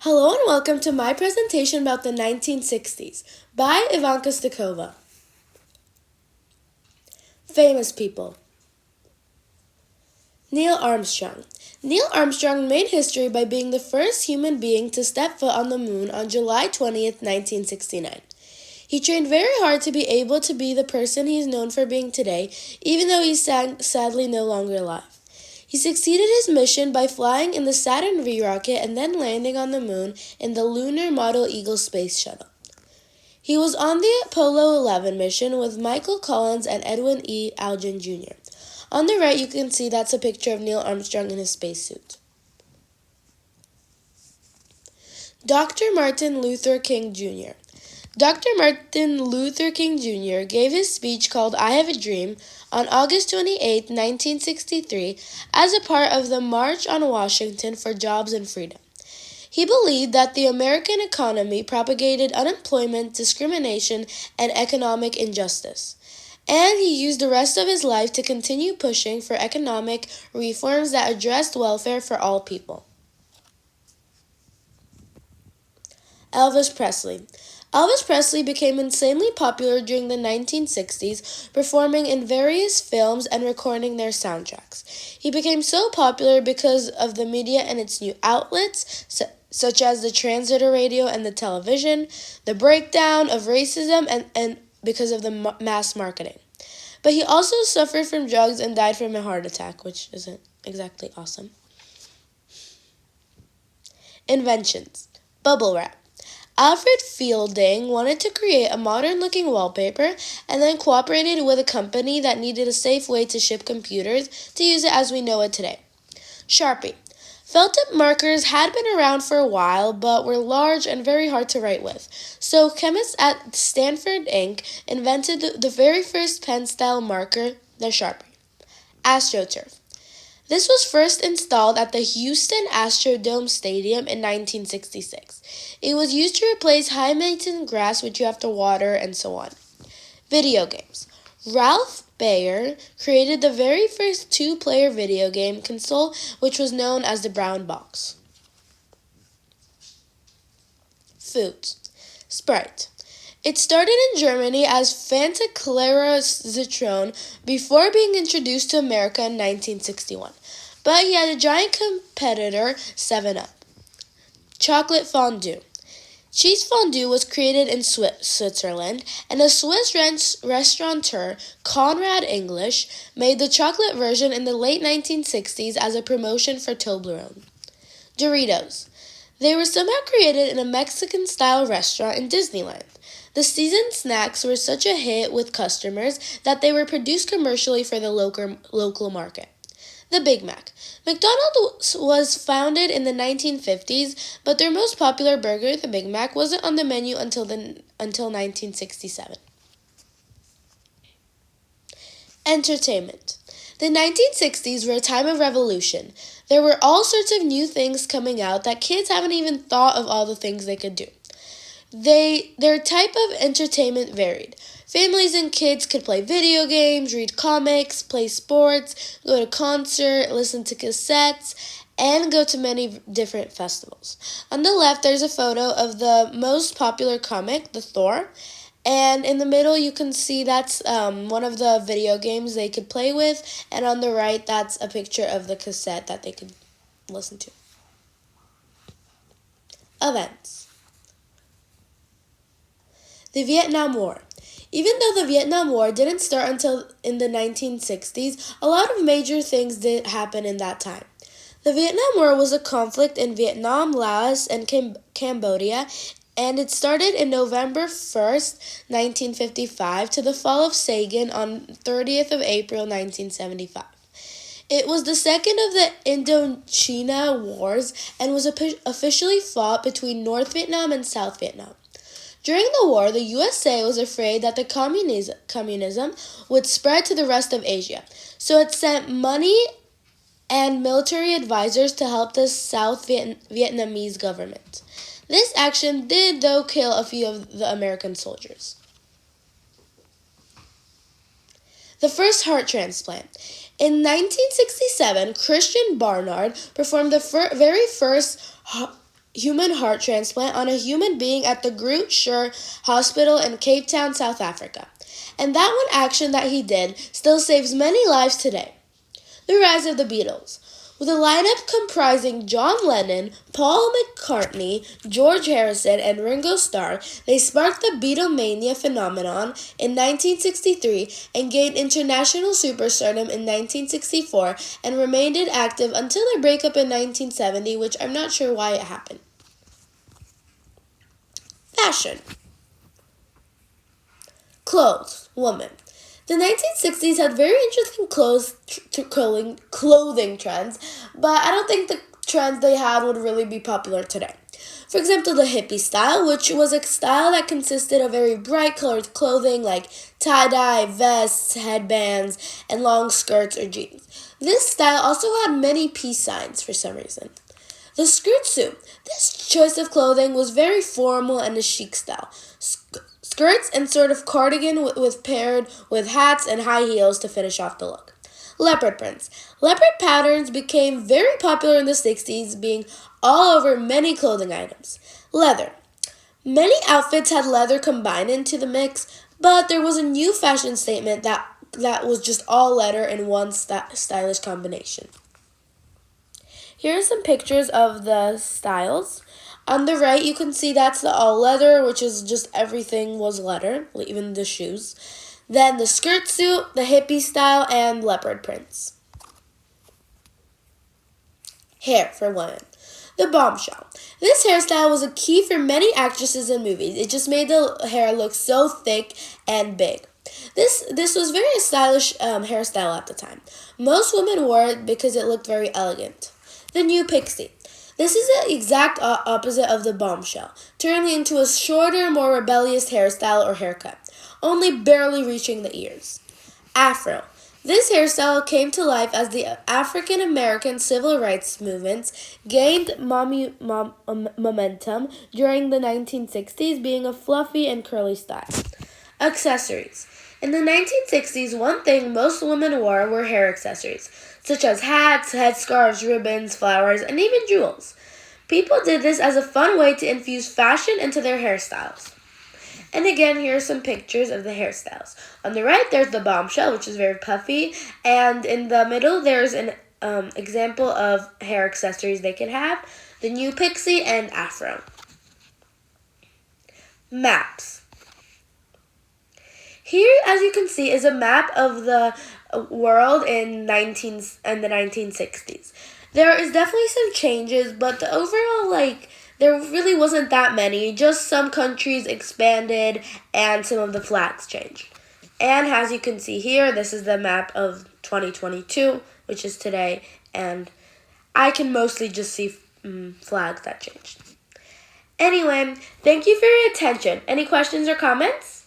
Hello and welcome to my presentation about the 1960s by Ivanka Stakova. Famous people. Neil Armstrong. Neil Armstrong made history by being the first human being to step foot on the moon on July 20th, 1969. He trained very hard to be able to be the person he is known for being today, even though he's sadly no longer alive. He succeeded his mission by flying in the Saturn V rocket and then landing on the moon in the Lunar Model Eagle space shuttle. He was on the Apollo 11 mission with Michael Collins and Edwin E. Aldrin Jr. On the right, you can see that's a picture of Neil Armstrong in his spacesuit. Dr. Martin Luther King Jr. Dr. Martin Luther King Jr. gave his speech called I Have a Dream on August 28, 1963, as a part of the March on Washington for Jobs and Freedom. He believed that the American economy propagated unemployment, discrimination, and economic injustice. And he used the rest of his life to continue pushing for economic reforms that addressed welfare for all people. Elvis Presley. Elvis Presley became insanely popular during the 1960s, performing in various films and recording their soundtracks. He became so popular because of the media and its new outlets, such as the transmitter radio and the television, the breakdown of racism, and because of the mass marketing. But he also suffered from drugs and died from a heart attack, which isn't exactly awesome. Inventions. Bubble wrap. Alfred Fielding wanted to create a modern-looking wallpaper and then cooperated with a company that needed a safe way to ship computers to use it as we know it today. Sharpie. Felt-tip markers had been around for a while but were large and very hard to write with, so chemists at Stanford Inc. invented the very first pen-style marker, the Sharpie. AstroTurf. This was first installed at the Houston Astrodome Stadium in 1966. It was used to replace high-maintenance grass, which you have to water, and so on. Video games. Ralph Baer created the very first two-player video game console, which was known as the Brown Box. Foods. Sprite. It started in Germany as Fanta Clara Citron before being introduced to America in 1961. But he had a giant competitor, 7-Up. Chocolate fondue. Cheese fondue was created in Switzerland, and a Swiss restaurateur, Conrad English, made the chocolate version in the late 1960s as a promotion for Toblerone. Doritos. They were somehow created in a Mexican-style restaurant in Disneyland. The seasoned snacks were such a hit with customers that they were produced commercially for the local market. The Big Mac. McDonald's was founded in the 1950s, but their most popular burger, the Big Mac, wasn't on the menu until 1967. Entertainment. The 1960s were a time of revolution. There were all sorts of new things coming out that kids haven't even thought of all the things they could do. Their type of entertainment varied. Families and kids could play video games, read comics, play sports, go to concerts, listen to cassettes, and go to many different festivals. On the left, there's a photo of the most popular comic, the Thor, and in the middle, you can see that's one of the video games they could play with, and on the right, that's a picture of the cassette that they could listen to. Events. The Vietnam War. Even though the Vietnam War didn't start until in the 1960s, a lot of major things did happen in that time. The Vietnam War was a conflict in Vietnam, Laos, and Cambodia, and it started in November 1st, 1955, to the fall of Saigon on 30th of April, 1975. It was the second of the Indochina Wars and was officially fought between North Vietnam and South Vietnam. During the war, the USA was afraid that the communism would spread to the rest of Asia, so it sent money and military advisors to help the South Vietnamese government. This action did, though, kill a few of the American soldiers. The first heart transplant. In 1967, Christian Barnard performed the very first human heart transplant on a human being at the Groot Schuur Hospital in Cape Town, South Africa. And that one action that he did still saves many lives today. The rise of the Beatles. With a lineup comprising John Lennon, Paul McCartney, George Harrison, and Ringo Starr, they sparked the Beatlemania phenomenon in 1963 and gained international superstardom in 1964 and remained active until their breakup in 1970, which I'm not sure why it happened. Fashion. Clothes. Woman. The 1960s had very interesting clothing trends, but I don't think the trends they had would really be popular today. For example, the hippie style, which was a style that consisted of very bright colored clothing like tie-dye, vests, headbands, and long skirts or jeans. This style also had many peace signs for some reason. The skirt suit. This choice of clothing was very formal and a chic style. Skirts and sort of cardigan with paired with hats and high heels to finish off the look. Leopard prints. Leopard patterns became very popular in the 60s, being all over many clothing items. Leather. Many outfits had leather combined into the mix, but there was a new fashion statement that was just all leather in one stylish combination. Here are some pictures of the styles. On the right, you can see that's the all leather, which is just everything was leather, even the shoes. Then the skirt suit, the hippie style, and leopard prints. Hair for women. The bombshell. This hairstyle was a key for many actresses in movies. It just made the hair look so thick and big. This was very stylish hairstyle at the time. Most women wore it because it looked very elegant. The new pixie. This is the exact opposite of the bombshell, turning into a shorter, more rebellious hairstyle or haircut, only barely reaching the ears. Afro. This hairstyle came to life as the African American civil rights movement gained momentum during the 1960s, being a fluffy and curly style. Accessories. In the 1960s, one thing most women wore were hair accessories, such as hats, headscarves, ribbons, flowers, and even jewels. People did this as a fun way to infuse fashion into their hairstyles. And again, here are some pictures of the hairstyles. On the right, there's the bombshell, which is very puffy, and in the middle, there's an example of hair accessories they could have, the new pixie and afro. Maps. Here, as you can see, is a map of the world in the 1960s. There is definitely some changes, but the overall, there really wasn't that many. Just some countries expanded and some of the flags changed. And as you can see here, this is the map of 2022, which is today, and I can mostly just see flags that changed. Anyway, thank you for your attention. Any questions or comments?